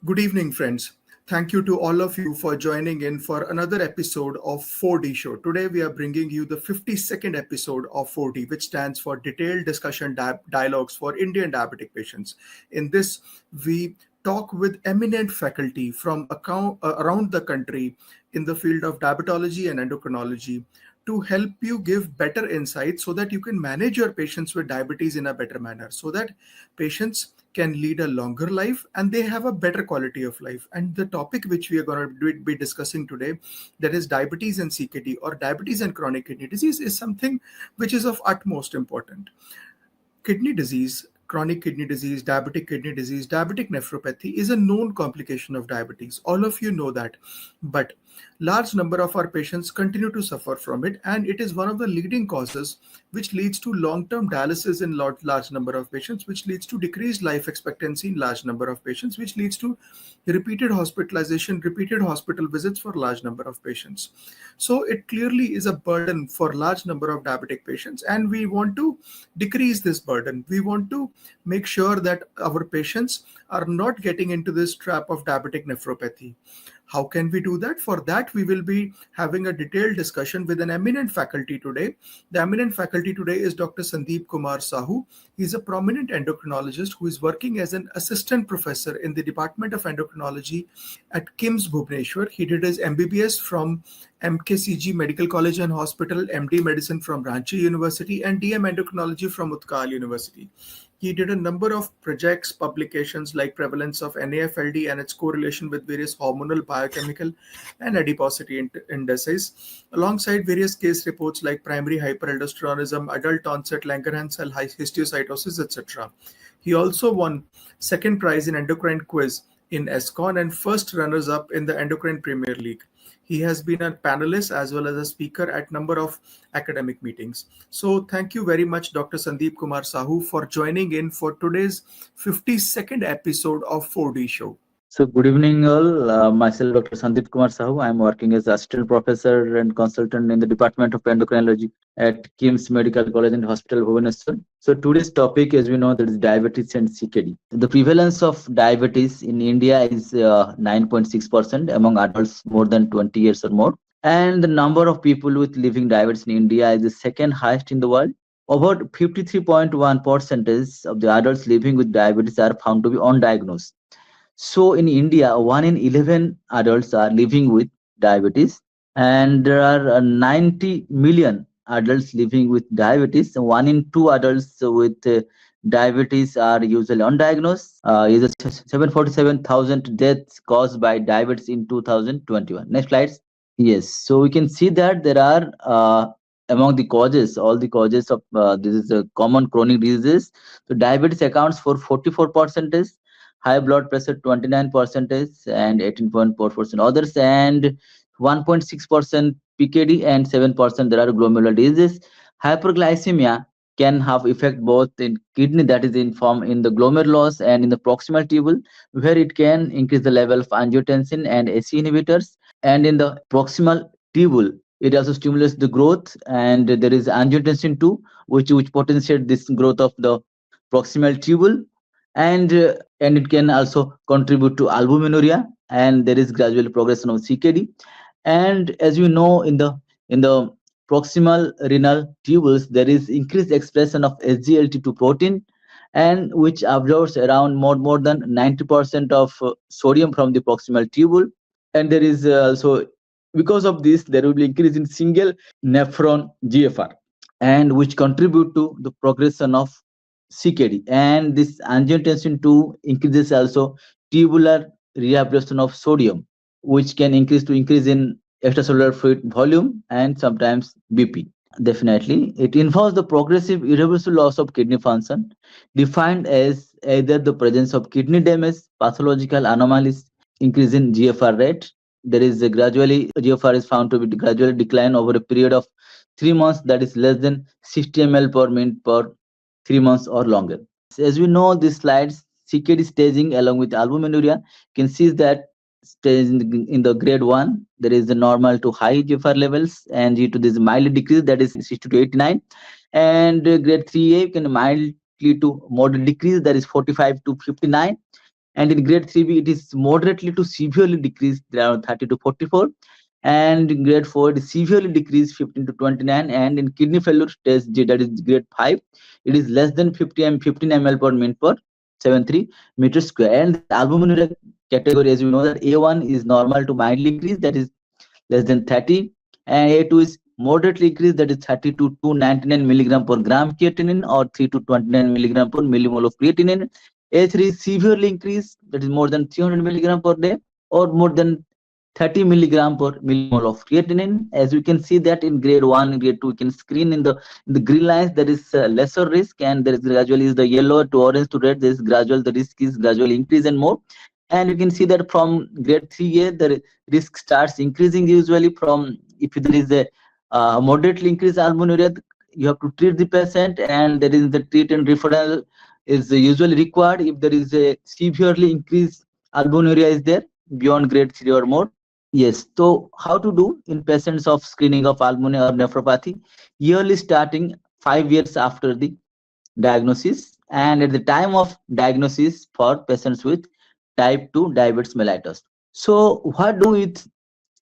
Good evening, friends. Thank you to all of you for joining in for another episode of 4D Show. Today, we are bringing you the 52nd episode of 4D, which stands for Detailed Discussion Dialogues for Indian Diabetic Patients. In this, we talk with eminent faculty from around the country in the field of diabetology and endocrinology to help you give better insights so that you can manage your patients with diabetes in a better manner, so that patients can lead a longer life and they have a better quality of life. And the topic which we are going to be discussing today, that is diabetes and CKD or diabetes and chronic kidney disease, is something which is of utmost importance. Kidney disease, chronic kidney disease, diabetic nephropathy is a known complication of diabetes. All of you know that. But large number of our patients continue to suffer from it, and it is one of the leading causes which leads to long-term dialysis in large number of patients, which leads to decreased life expectancy in large number of patients, which leads to repeated hospitalization, repeated hospital visits for large number of patients. So it clearly is a burden for large number of diabetic patients, and we want to decrease this burden. We want to make sure that our patients are not getting into this trap of diabetic nephropathy. How can we do that? For that, we will be having a detailed discussion with an eminent faculty today. The eminent faculty today is Dr. Sandeep Kumar Sahu. He is a prominent endocrinologist who is working as an assistant professor in the Department of Endocrinology at KIMS Bhubaneswar. He did his MBBS from MKCG Medical College and Hospital, MD Medicine from Ranchi University, and DM Endocrinology from Utkal University. He did a number of projects, publications like prevalence of NAFLD and its correlation with various hormonal, biochemical, and adiposity indices, alongside various case reports like primary hyperaldosteronism, adult onset Langerhans cell histiocytosis, etc. He also won second prize in endocrine quiz in ESCON and first runners-up in the Endocrine Premier League. He has been a panelist as well as a speaker at number of academic meetings. So thank you very much, Dr. Sandeep Kumar Sahu, for joining in for today's 52nd episode of 4D Show. So good evening all. Myself Dr. Sandeep Kumar Sahu. I am working as assistant professor and consultant in the Department of Endocrinology at KIMS Medical College and Hospital, Bhubaneswar. So today's topic, as we know, that is diabetes and CKD. The prevalence of diabetes in India is 9.6% among adults more than 20 years or more. And the number of people with living diabetes in India is the second highest in the world. About 53.1% of the adults living with diabetes are found to be undiagnosed. So in India, 1 in 11 adults are living with diabetes, and there are 90 million adults living with diabetes. 1 in 2 adults with diabetes are usually undiagnosed. Is 747,000 deaths caused by diabetes in 2021. Next slides. Yes, so we can see that there are among the causes, all the causes of this is a common chronic diseases. So diabetes accounts for 44%. High blood pressure 29% and 18.4% others, and 1.6% PKD, and 7% there are glomerular diseases. Hyperglycemia can have effect both in kidney, that is in form in the glomerulus and in the proximal tubule, where it can increase the level of angiotensin and ACE inhibitors, and in the proximal tubule it also stimulates the growth, and there is angiotensin 2 which potentiates this growth of the proximal tubule, and it can also contribute to albuminuria, and there is gradual progression of CKD. And as you know, in the proximal renal tubules there is increased expression of SGLT2 protein, and which absorbs around more than 90% of sodium from the proximal tubule, and there is also, because of this, there will be increase in single nephron GFR, and which contribute to the progression of CKD. And this angiotensin 2 increases also tubular reabsorption of sodium, which can increase in extracellular fluid volume and sometimes BP. Definitely, it involves the progressive irreversible loss of kidney function, defined as either the presence of kidney damage, pathological anomalies, increase in GFR rate. There is a GFR is found to be gradually decline over a period of 3 months, that is less than 60 ml per minute per 3 months or longer. As we know, these slides, CKD staging along with albuminuria, can see that stage in the grade 1, there is the normal to high GFR levels, and due to this mild decrease, that is 60 to 89, and grade 3A can mildly to moderate decrease, that is 45 to 59, and in grade 3B it is moderately to severely decreased around 30 to 44, and in grade 4 it is severely decreased 15 to 29, and in kidney failure stage G, that is grade 5, it is less than 15 ml per min per 73 meter square. And the albuminuria category, as we know, that A1 is normal to mildly increased, that is less than 30, and A2 is moderately increased, that is 30 to 299 milligram per gram creatinine or 3 to 29 milligram per millimole of creatinine. A3 is severely increased, that is more than 300 milligram per day or more than 30 milligram per millimole of creatinine. As we can see that in grade 1 and grade 2, we can screen in the green lines there is lesser risk, and there is gradually is the yellow to orange to red, there is gradual, the risk is gradually increase and more. And you can see that from grade 3A the risk starts increasing usually from, if there is a moderately increased albuminuria, you have to treat the patient, and there is the treat and referral is usually required if there is a severely increased albuminuria is there beyond grade 3 or more. Yes, so how to do in patients of screening of albuminuria or nephropathy? Yearly starting 5 years after the diagnosis, and at the time of diagnosis for patients with type 2 diabetes mellitus. So what do with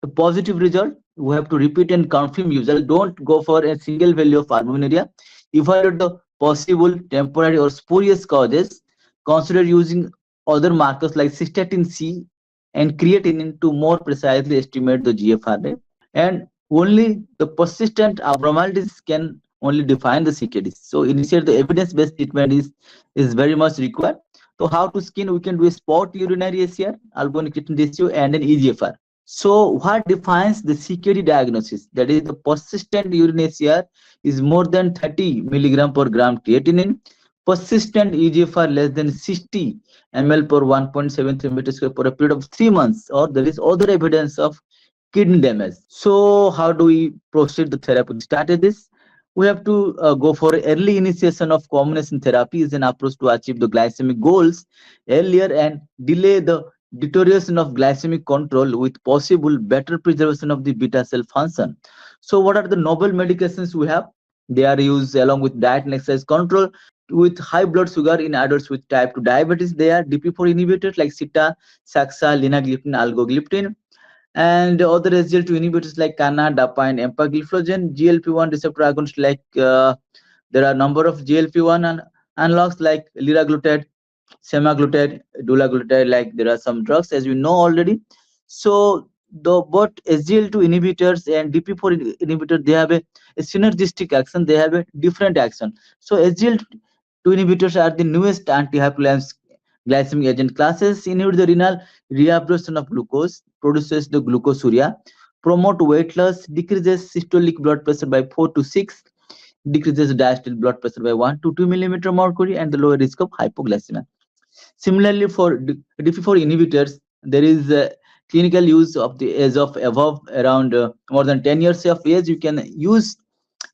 a positive result? We have to repeat and confirm usually. Don't go for a single value of albuminuria. Evaluate the possible temporary or spurious causes. Consider using other markers like cystatin C and creatinine to more precisely estimate the GFR. And only the persistent abnormalities can only define the CKDs. So initiate the evidence-based treatment is very much required. So how to screen? We can do a spot urinary ACR, albuminic creatinine ratio, and an EGFR. So what defines the CKD diagnosis? That is the persistent urine ACR is more than 30 milligram per gram creatinine, persistent EGFR less than 60 ml per 1.73 meter square for a period of 3 months, or there is other evidence of kidney damage. So how do we proceed the therapeutic strategies? We have to go for early initiation of combination therapy is an approach to achieve the glycemic goals earlier and delay the deterioration of glycemic control with possible better preservation of the beta cell function. So what are the novel medications we have? They are used along with diet and exercise control. With high blood sugar in adults with type 2 diabetes, they are DP4 inhibitors like sita, saxa, linagliptin, algogliptin, and other SGLT2 inhibitors like Cana, Dapa, and empagliflozin, GLP-1 receptor agonists like there are a number of GLP-1 and analogs like liraglutide, semaglutide, dulaglutide, like there are some drugs as we know already. So the both SGL2 inhibitors and DP4 inhibitors, they have a synergistic action, they have a different action. So SGL2 inhibitors are the newest anti-hyperglycemic glycemic agent classes, inhibit the renal reabsorption of glucose, produces the glucosuria, promote weight loss, decreases systolic blood pressure by 4 to 6, decreases diastolic blood pressure by 1 to 2 millimeter mercury, and the lower risk of hypoglycemia. Similarly, for DP4 inhibitors, there is clinical use of the age of above around more than 10 years of age. You can use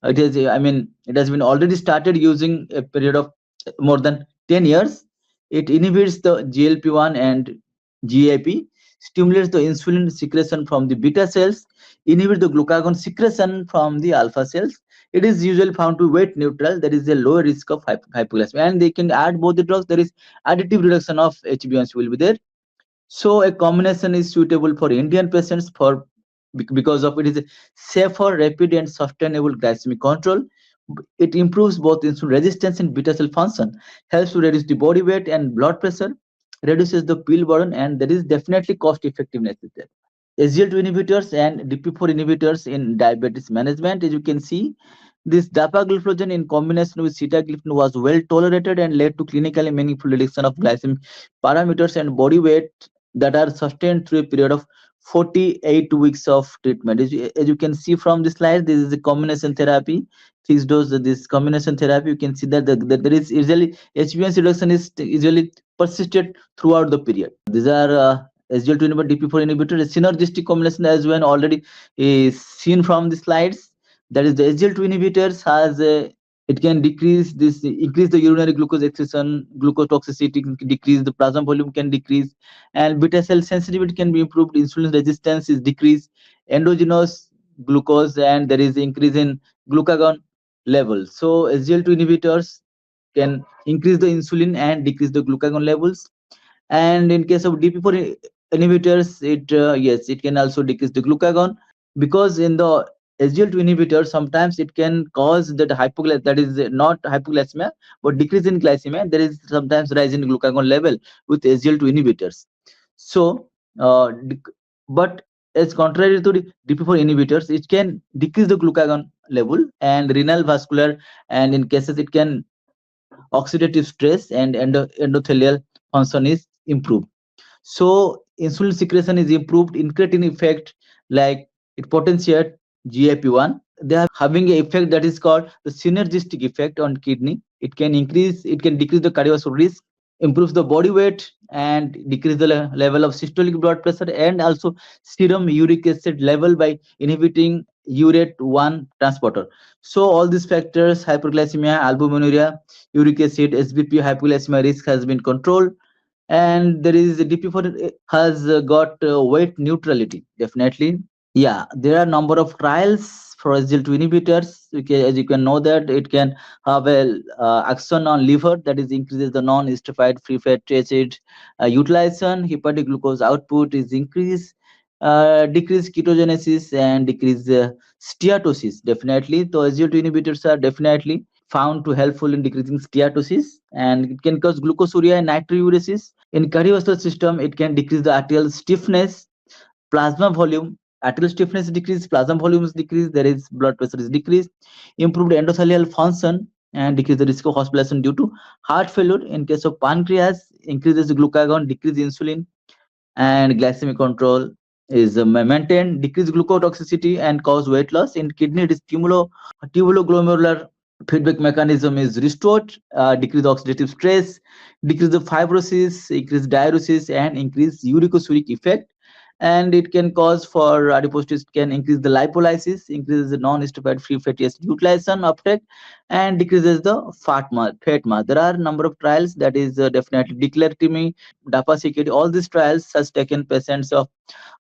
it is, I mean, it has been already started using a period of more than 10 years. It inhibits the GLP-1 and GAP, stimulates the insulin secretion from the beta cells, inhibits the glucagon secretion from the alpha cells. It is usually found to be weight neutral. There is a low risk of hypoglycemia, and they can add both the drugs. There is additive reduction of HbA1c will be there. So a combination is suitable for Indian patients for because of it is a safer, rapid, and sustainable glycemic control. It improves both insulin resistance and beta cell function, helps to reduce the body weight and blood pressure, reduces the pill burden, and there is definitely cost effectiveness there. SGL2 inhibitors and DP4 inhibitors in diabetes management. As you can see, this dapagliflozin in combination with sitagliptin was well tolerated and led to clinically meaningful reduction of glycemic parameters and body weight that are sustained through a period of 48 weeks of treatment. As you can see from the slide, this is a combination therapy, fixed dose. This combination therapy, you can see that, there is usually HbA1c reduction is usually persisted throughout the period. These are SGL2 inhibitor, DP4 inhibitor, a synergistic combination as well already is seen from the slides. That is the SGL2 inhibitors has a, it can increase the urinary glucose excretion, glucose toxicity can decrease, the plasma volume can decrease, and beta cell sensitivity can be improved, insulin resistance is decreased, endogenous glucose, and there is increase in glucagon levels. So SGL2 inhibitors can increase the insulin and decrease the glucagon levels. And in case of DP4 inhibitors, it yes, it can also decrease the glucagon, because in the SGLT2 inhibitor sometimes it can cause that hypoglycemia, that is not hypoglycemia but decrease in glycemia. There is sometimes rise in glucagon level with SGLT2 inhibitors. So but as contrary to the DP4 inhibitors, it can decrease the glucagon level and renal vascular, and in cases it can oxidative stress and endothelial function is improved. So insulin secretion is improved, incretin effect, like it potentiate GLP-1. They are having a effect that is called the synergistic effect on kidney. It can decrease the cardiovascular risk, improves the body weight, and decrease the level of systolic blood pressure, and also serum uric acid level by inhibiting urate 1 transporter. So all these factors, hyperglycemia, albuminuria, uric acid, SBP, hypoglycemia risk has been controlled. And there is DP4 has got weight neutrality, definitely. Yeah, there are number of trials for SGL2 inhibitors. As you can know that it can have a action on liver, that is increases the non-esterified free fatty acid utilization. Hepatic glucose output is increased, decrease ketogenesis and decrease steatosis. Definitely, so SGL2 inhibitors are definitely found to helpful in decreasing steatosis, and it can cause glucosuria and nitriuresis. In cardiovascular system, it can decrease the arterial stiffness, plasma volume. Arterial stiffness decrease, plasma volume is decreased, there is blood pressure is decreased, improved endothelial function, and decrease the risk of hospitalization due to heart failure. In case of pancreas, increases glucagon, decrease insulin, and glycemic control is maintained, decrease glucotoxicity and cause weight loss. In kidney, it is tubuloglomerular feedback mechanism is restored, decrease oxidative stress, decrease the fibrosis, increase diuresis, and increase uricosuric effect. And it can cause for adiposity, can increase the lipolysis, increases the non-esterified free fatty acid utilization uptake, and decreases the fat mass. There are number of trials, that is definitely declaratimi, DAPA-CKD. All these trials has taken patients of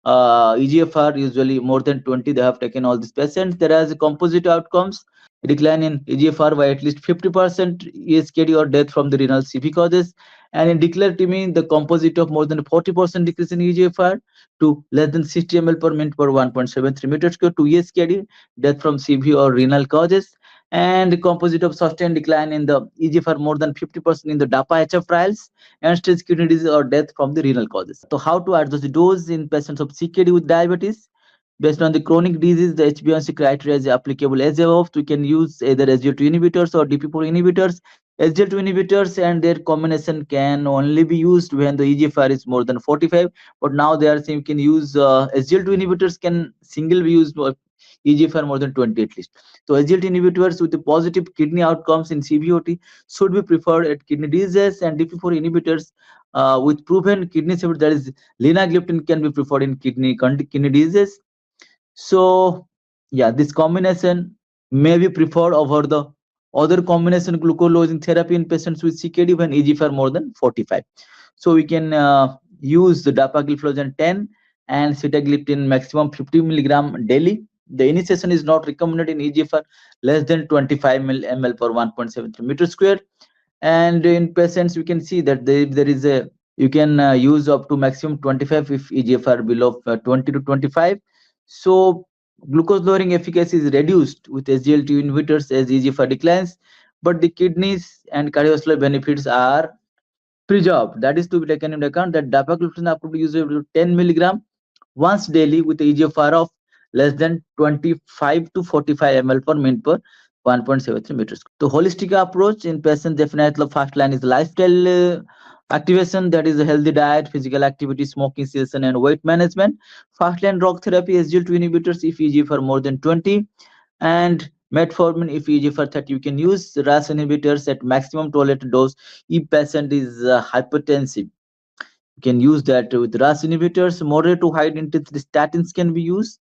EGFR, usually more than 20. They have taken all these patients. There is composite outcomes, decline in EGFR by at least 50%, ESKD or death from the renal CV causes. And in declaratimi, the composite of more than 40% decrease in EGFR to less than 60 ml per minute per 1.73 meters square, to ESKD, death from CV or renal causes. And the composite of sustained decline in the EGFR more than 50% in the DAPA-HF trials, and stage kidney disease or death from the renal causes. So how to adjust the dose in patients of CKD with diabetes? Based on the chronic disease, the HbA1c criteria is applicable as above. We can use either SGLT2 inhibitors or DP4 inhibitors. SGLT2 inhibitors and their combination can only be used when the EGFR is more than 45. But now they are saying you can use SGLT2 inhibitors can single be used EGFR more than 20 at least. So SGLT inhibitors with the positive kidney outcomes in CVOT should be preferred at kidney disease, and DP4 inhibitors with proven kidney safety, that is linagliptin, can be preferred in kidney disease. So yeah, this combination may be preferred over the other combination glucolosing therapy in patients with CKD when EGFR more than 45. So we can use the dapagliflozin 10 and sitagliptin maximum 50 milligram daily. The initiation is not recommended in EGFR less than 25 ml per 1.73 meter square. And in patients, we can see that there is a, you can use up to maximum 25 if EGFR below 20 to 25. So glucose lowering efficacy is reduced with SGLT inhibitors as EGFR declines, but the kidneys and cardiovascular benefits are preserved. That is to be taken into account that dapagliflozin approved use of 10 milligram once daily with the EGFR of less than 25 to 45 ml per minute per 1.73 meters. The holistic approach in patients, definitely first line is lifestyle activation, that is a healthy diet, physical activity, smoking cessation, and weight management. First line drug therapy, SGLT2 inhibitors if EGFR more than 20, and metformin if EGFR 30. You can use RAS inhibitors at maximum tolerated dose if patient is hypertensive. You can use that with RAS inhibitors. Moderate to high intensity statins can be used.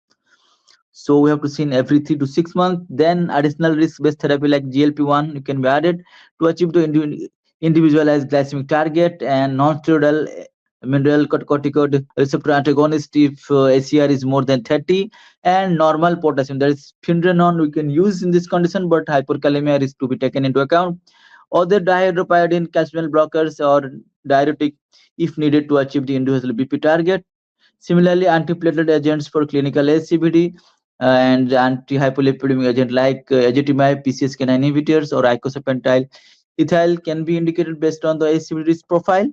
So we have to see in every 3 to 6 months. Then additional risk-based therapy like GLP-1 can be added to achieve the individualized glycemic target, and non-steroidal mineral corticoid receptor antagonist if ACR is more than 30, and normal potassium, that is pindrenone, we can use in this condition, but hyperkalemia is to be taken into account. Other dihydropyridine calcium blockers or diuretic if needed to achieve the individual BP target. Similarly, antiplatelet agents for clinical ACVD and anti-hypolipidemic agent like ezetimibe, PCSK9 inhibitors, or icosapentile ethyl can be indicated based on the ACVD risk profile.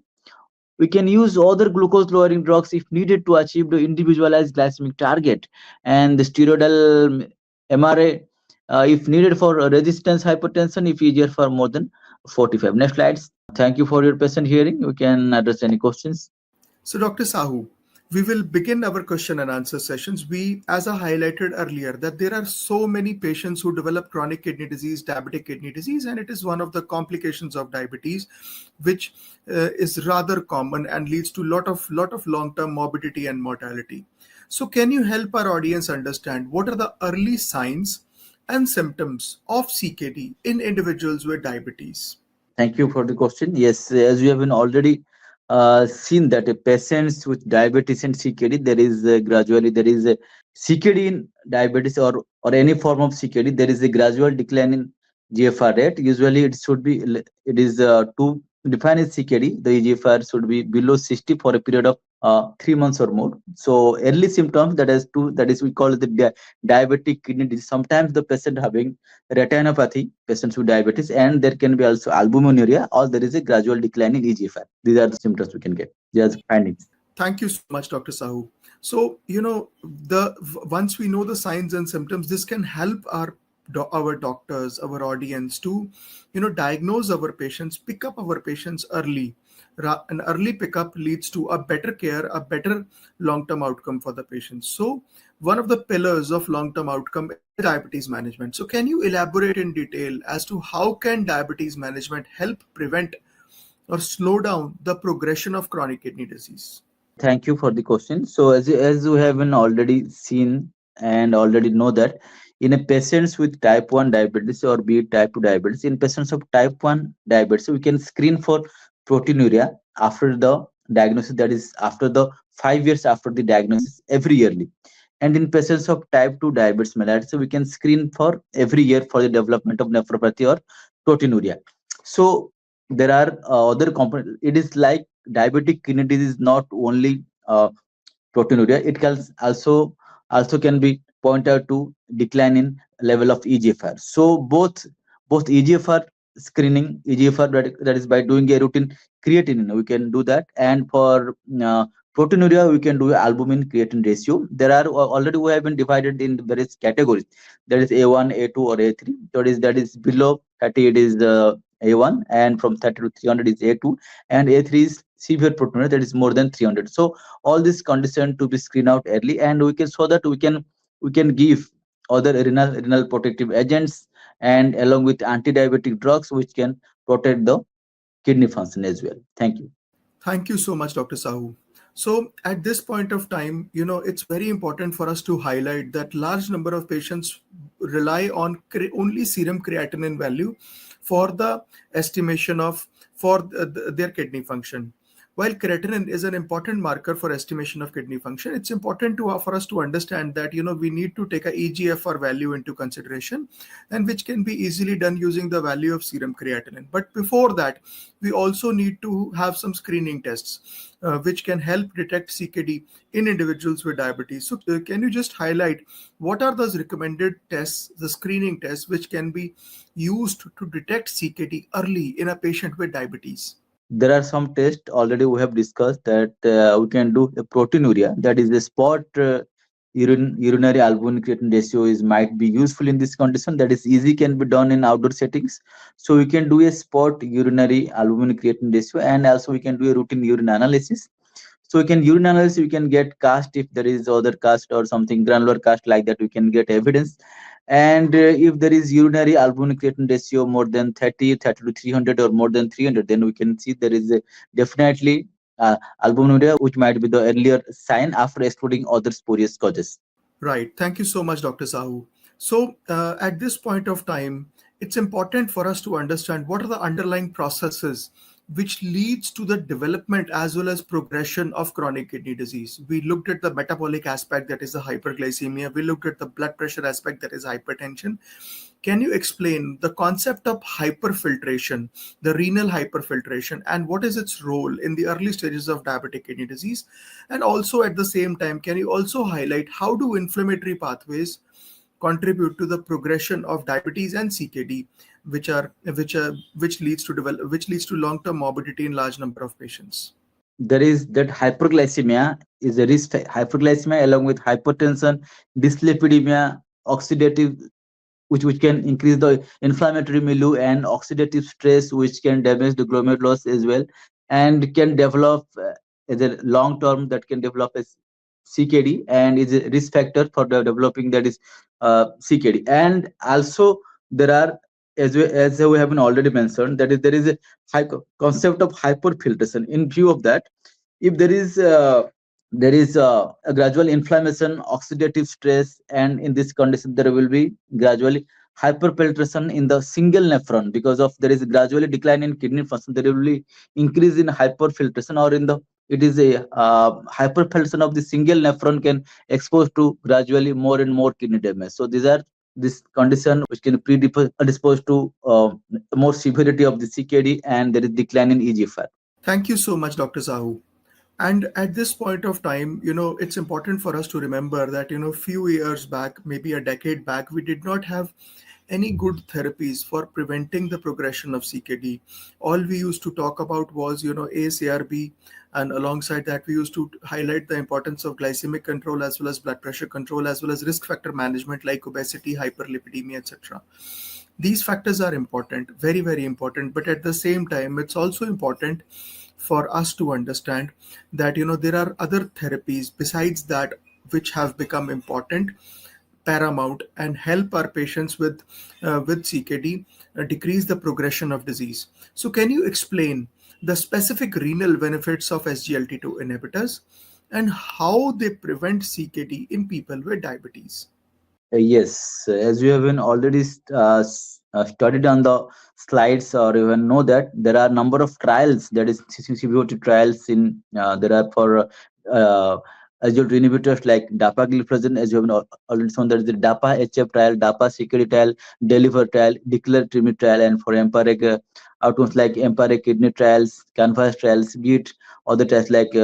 We can use other glucose lowering drugs if needed to achieve the individualized glycemic target, and the steroidal MRA if needed for resistance hypertension if easier for more than 45. Next slides. Thank you for your patient hearing. You can address any questions. So, Dr. Sahu, we will begin our question and answer sessions. We, as I highlighted earlier, that there are so many patients who develop chronic kidney disease, diabetic kidney disease, and it is one of the complications of diabetes, which is rather common and leads to lot of long-term morbidity and mortality. So, can you help our audience understand what are the early signs and symptoms of CKD in individuals with diabetes? Thank you for the question. Yes, as we have been already seen that patients with diabetes and CKD, there is gradually there is a CKD in diabetes or any form of CKD. There is a gradual decline in GFR rate. Usually, it should be it is to define as CKD. The GFR should be below 60 for a period of 3 months or more. So early symptoms that is we call the diabetic kidney disease. Sometimes the patient having retinopathy, patients with diabetes, and there can be also albuminuria, or there is a gradual decline in EGFR. These are the symptoms we can get. These are the findings. Thank you so much, Dr. Sahu. So, once we know the signs and symptoms, this can help our doctors, our audience to, diagnose our patients, pick up our patients early. An early pickup leads to a better care, a better long-term outcome for the patients. So, one of the pillars of long-term outcome is diabetes management. So, can you elaborate in detail as to how can diabetes management help prevent or slow down the progression of chronic kidney disease? Thank you for the question. So as you have been already seen and already know that in a patients with type 1 diabetes or be it type 2 diabetes, in patients of type 1 diabetes, we can screen for proteinuria after the diagnosis, that is after the 5 years after the diagnosis every yearly. And in patients of type 2 diabetes mellitus, we can screen for every year for the development of nephropathy or proteinuria. So there are other components. It is like diabetic kidney disease is not only proteinuria, it can also can be point out to decline in level of EGFR. So both EGFR screening, EGFR that is by doing a routine creatinine, we can do that, and for proteinuria we can do albumin creatinine ratio. There are already we have been divided in various categories. That is A1, A2, or A3. That is below 30 it is A1, and from 30 to 300 is A2, and A3 is severe proteinuria, that is more than 300. So all this condition to be screened out early, and we can so that we can give other renal protective agents and along with anti-diabetic drugs which can protect the kidney function as well. Thank you. Thank you so much, Dr. Sahu. So at this point of time, it's very important for us to highlight that large number of patients rely on only serum creatinine value for the estimation of their kidney function. While creatinine is an important marker for estimation of kidney function, it's important for us to understand that we need to take a EGFR value into consideration, and which can be easily done using the value of serum creatinine. But before that, we also need to have some screening tests which can help detect CKD in individuals with diabetes. So can you just highlight what are those recommended tests, the screening tests, which can be used to detect CKD early in a patient with diabetes? There are some tests already we have discussed that we can do a proteinuria, that is the spot urinary albumin creatinine ratio is might be useful in this condition, that is easy, can be done in outdoor settings. So we can do a spot urinary albumin creatinine ratio, and also we can do a routine urine analysis. So we can urine analysis, we can get cast if there is other cast or something granular cast like that, we can get evidence. And if there is urinary albumin creatinine ratio more than 30 to 300 or more than 300, then we can see there is a definitely albuminuria, which might be the earlier sign after excluding other spurious causes. Right. Thank you so much, Dr. Sahu. So, at this point of time, it's important for us to understand what are the underlying processes which leads to the development as well as progression of chronic kidney disease. We looked at the metabolic aspect, that is the hyperglycemia. We looked at the blood pressure aspect, that is hypertension. Can you explain the concept of hyperfiltration, the renal hyperfiltration, and what is its role in the early stages of diabetic kidney disease? And also at the same time, can you also highlight how do inflammatory pathways contribute to the progression of diabetes and CKD, which leads to long-term morbidity in large number of patients? There is that hyperglycemia is a risk hyperglycemia along with hypertension, dyslipidemia, oxidative which can increase the inflammatory milieu, and oxidative stress which can damage the glomerulus as well, and can develop as a long term that can develop as CKD, and is a risk factor for the developing that is CKD. And also there are, as we have been already mentioned, that is there is a concept of hyperfiltration. In view of that, if there is a gradual inflammation, oxidative stress, and in this condition there will be gradually hyperfiltration in the single nephron. Because of there is gradually decline in kidney function, there will be increase in hyperfiltration, or in the it is a hyperfiltration of the single nephron can expose to gradually more and more kidney damage. So these are this condition which can predispose to more severity of the CKD, and there is decline in EGFR. Thank you so much, Dr. Sahu. And at this point of time, it's important for us to remember that, few years back, maybe a decade back, we did not have any good therapies for preventing the progression of CKD. All we used to talk about was, ACE/ARB, and alongside that, we used to highlight the importance of glycemic control as well as blood pressure control, as well as risk factor management like obesity, hyperlipidemia, etc. These factors are important, very, very important. But at the same time, it's also important for us to understand that there are other therapies besides that which have become important, paramount, and help our patients with CKD decrease the progression of disease. So can you explain the specific renal benefits of SGLT2 inhibitors and how they prevent CKD in people with diabetes? Yes, as you have been already studied on the slides, or even know that there are number of trials, that is CVOT trials in there are for SGLT inhibitors like dapagliflozin, as you have already shown. There is the DAPA HF trial, DAPA security trial, deliver trial, declare TRIMI trial, and for empiric outcomes like empiric kidney trials, canvas trials, be it other trials like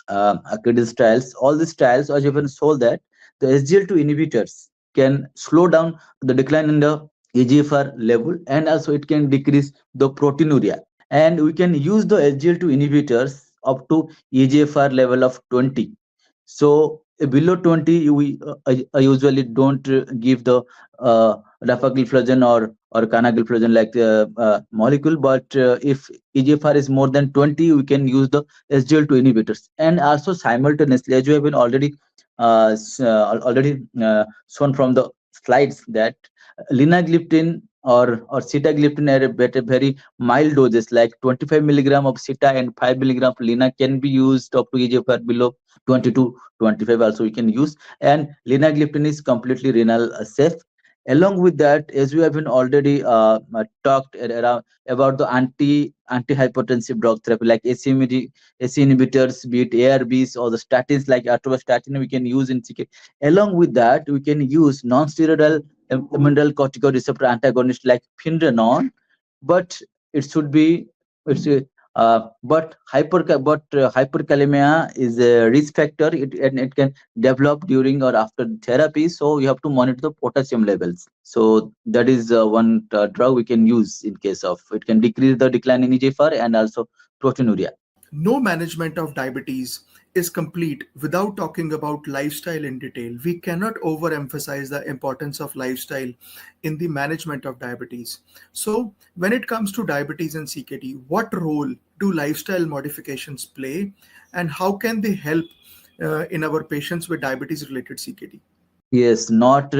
Achilles trials. All these trials are even show that the SGLT2 inhibitors can slow down the decline in the EGFR level, and also it can decrease the proteinuria. And we can use the SGLT2 inhibitors up to EGFR level of 20. So below 20, I usually don't give the dapagliflozin or canagliflozin like molecule. But if EGFR is more than 20, we can use the SGLT2 inhibitors. And also simultaneously, as you have been already shown from the slides, that linagliptin or sitagliptin are at a very mild doses like 25 milligram of sita and 5 milligram of lina can be used up to EGFR below 20 to 25 also we can use. And linagliptin is completely renal safe. Along with that, as we have been already talked around about the antihypertensive drug therapy like AC inhibitors, be it ARBs or the statins like atorvastatin, we can use in CK. Along with that, we can use non-steroidal mineral corticoreceptor antagonist like pindrenone, but it should be it's hyperkalemia is a risk factor. And it can develop during or after therapy, so you have to monitor the potassium levels. So that is one drug we can use in case of it can decrease the decline in EGFR and also proteinuria. No management of diabetes is complete without talking about lifestyle in detail. We cannot overemphasize the importance of lifestyle in the management of diabetes. So, when it comes to diabetes and CKD, what role do lifestyle modifications play, and how can they help in our patients with diabetes related CKD? Yes, not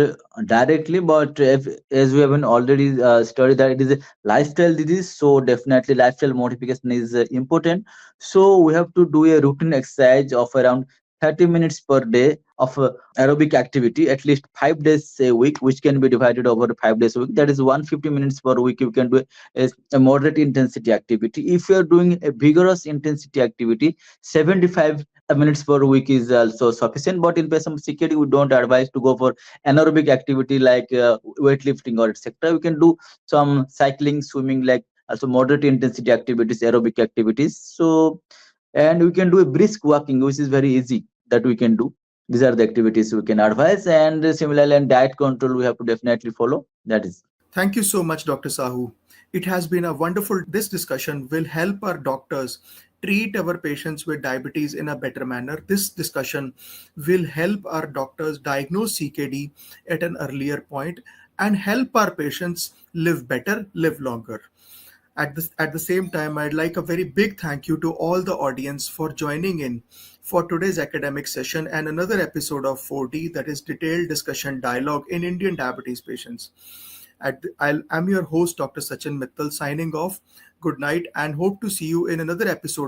directly, but as we have been already studied that it is a lifestyle disease, so definitely lifestyle modification is important. So we have to do a routine exercise of around 30 minutes per day of aerobic activity, at least 5 days a week, which can be divided over 5 days a week. That is 150 minutes per week. You can do a moderate intensity activity. If you are doing a vigorous intensity activity, 75 minutes per week is also sufficient. But in patient CKD, we don't advise to go for anaerobic activity like weightlifting or etc. We can do some cycling, swimming, like also moderate intensity activities, aerobic activities. So, and we can do a brisk walking, which is very easy, that we can do. These are the activities we can advise, and similarly, and diet control we have to definitely follow. That is. Thank you so much, Dr. Sahu. It has been a wonderful. This discussion will help our doctors treat our patients with diabetes in a better manner. This discussion will help our doctors diagnose CKD at an earlier point and help our patients live better, live longer. At the same time, I'd like a very big thank you to all the audience for joining in for today's academic session and another episode of 4D, that is Detailed Discussion Dialogue in Indian Diabetes Patients. I'm your host, Dr. Sachin Mittal, signing off. Good night and hope to see you in another episode